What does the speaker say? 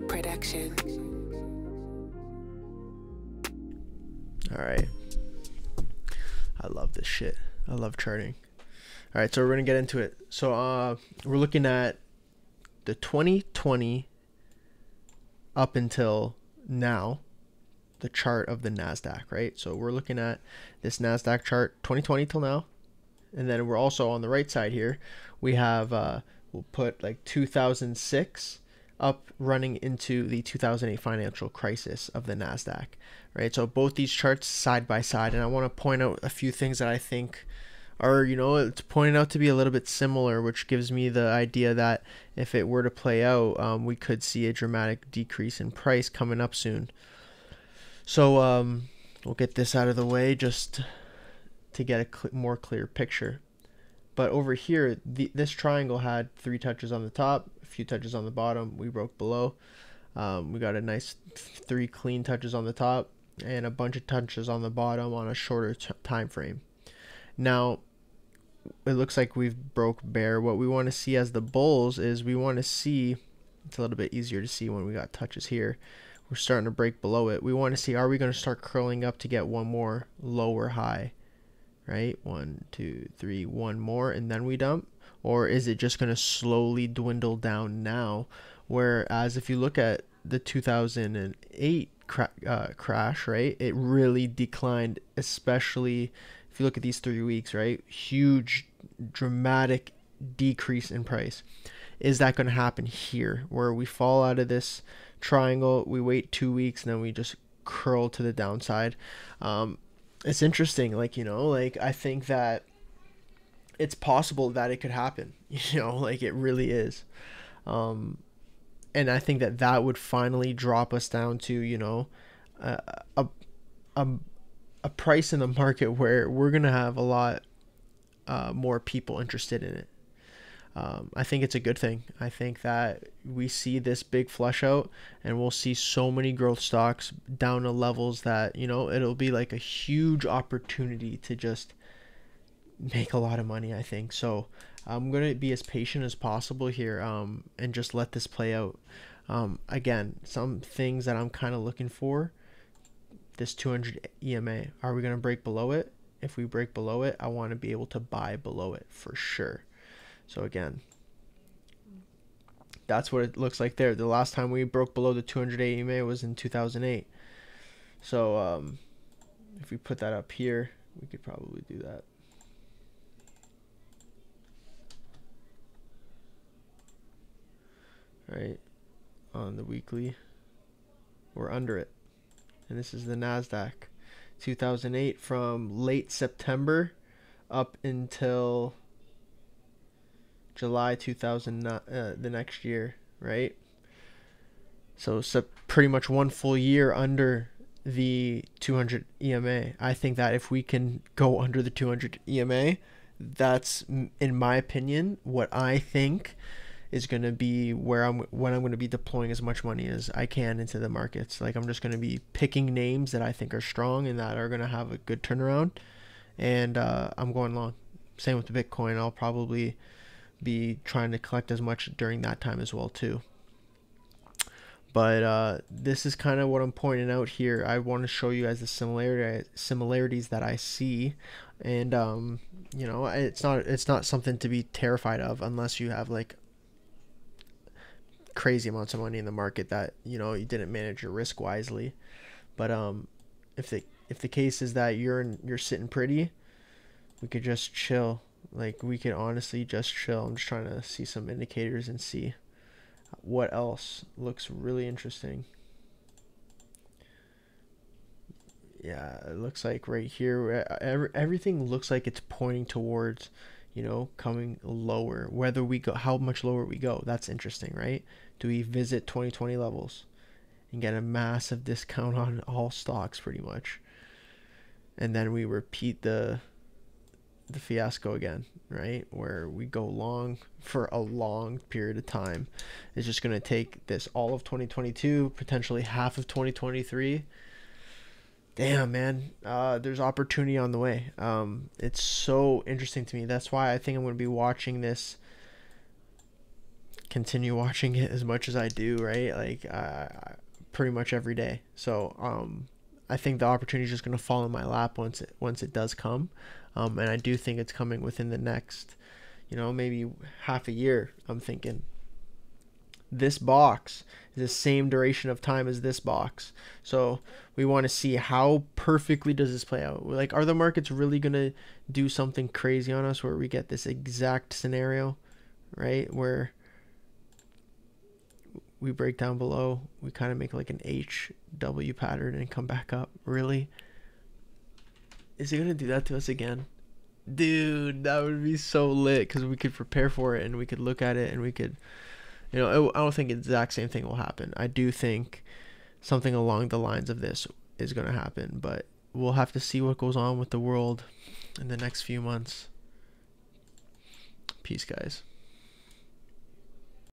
Production. All right. I love this shit. I love charting. All right, so we're going to get into it. So we're looking at the 2020 up until now, the chart of the NASDAQ, right? So we're looking at this NASDAQ chart 2020 till now. And then we're also on the right side here, we have, we'll put like 2006 up running into the 2008 financial crisis of the NASDAQ, right? So both these charts side by side, and I want to point out a few things that I think are, it's pointing out to be a little bit similar, which gives me the idea that if it were to play out, we could see a dramatic decrease in price coming up soon. So we'll get this out of the way just to get a more clear picture. But over here, this triangle had 3 touches on the top, a few touches on the bottom. We broke below. We got a nice 3 clean touches on the top and a bunch of touches on the bottom on a shorter time frame. Now, it looks like we've broke bear. What we want to see as the bulls is we want to see, it's a little bit easier to see when we got touches here. We're starting to break below it. We want to see, are we going to start curling up to get one more lower high? Right, 1, 2, 3, one more, and then we dump? Or is it just going to slowly dwindle down now? Whereas if you look at the 2008 crash, right, it really declined, especially if you look at these 3 weeks, right? Huge, dramatic decrease in price. Is that going to happen here, where we fall out of this triangle, we wait 2 weeks, and then we just curl to the downside? It's interesting, I think that it's possible that it could happen, it really is. And I think that would finally drop us down to, a price in the market where we're going to have a lot more people interested in it. I think it's a good thing. I think that we see this big flush out and we'll see so many growth stocks down to levels that, it'll be like a huge opportunity to just make a lot of money, I think. So I'm going to be as patient as possible here and just let this play out. Again, some things that I'm kind of looking for, this 200 EMA, are we going to break below it? If we break below it, I want to be able to buy below it for sure. So again, that's what it looks like there. The last time we broke below the 200 EMA was in 2008. So if we put that up here, we could probably do that. Right, on the weekly, we're under it. And this is the NASDAQ. 2008 from late September up until July 2009, the next year, right? So pretty much one full year under the 200 EMA. I think that if we can go under the 200 EMA, that's, in my opinion, what I think is going to be when I'm going to be deploying as much money as I can into the markets. Like, I'm just going to be picking names that I think are strong and that are going to have a good turnaround, and I'm going long. Same with the Bitcoin. I'll probably be trying to collect as much during that time as well too. But this is kind of what I'm pointing out here. I want to show you guys the similarities that I see, and it's not something to be terrified of unless you have like crazy amounts of money in the market that you didn't manage your risk wisely. But if the case is that you're sitting pretty, we could just chill. Like, we could honestly just chill. I'm just trying to see some indicators and see what else looks really interesting. Yeah, it looks like right here, everything looks like it's pointing towards, coming lower. Whether we go, how much lower we go, that's interesting, right? Do we visit 2020 levels and get a massive discount on all stocks pretty much? And then we repeat the the fiasco again, right? Where we go long for a long period of time. It's just going to take this all of 2022, potentially half of 2023. Damn, man. There's opportunity on the way. It's so interesting to me. That's why I think I'm going to be watching this, continue watching it as much as I do, right? Like, pretty much every day. So, I think the opportunity is just going to fall in my lap once it does come. And I do think it's coming within the next, maybe half a year. I'm thinking this box is the same duration of time as this box. So we want to see how perfectly does this play out. Like, are the markets really going to do something crazy on us where we get this exact scenario, right? Where we break down below, we kind of make like an HW pattern and come back up. Really? Is it going to do that to us again? Dude, that would be so lit, because we could prepare for it and we could look at it and we could, I don't think the exact same thing will happen. I do think something along the lines of this is going to happen, but we'll have to see what goes on with the world in the next few months. Peace, guys.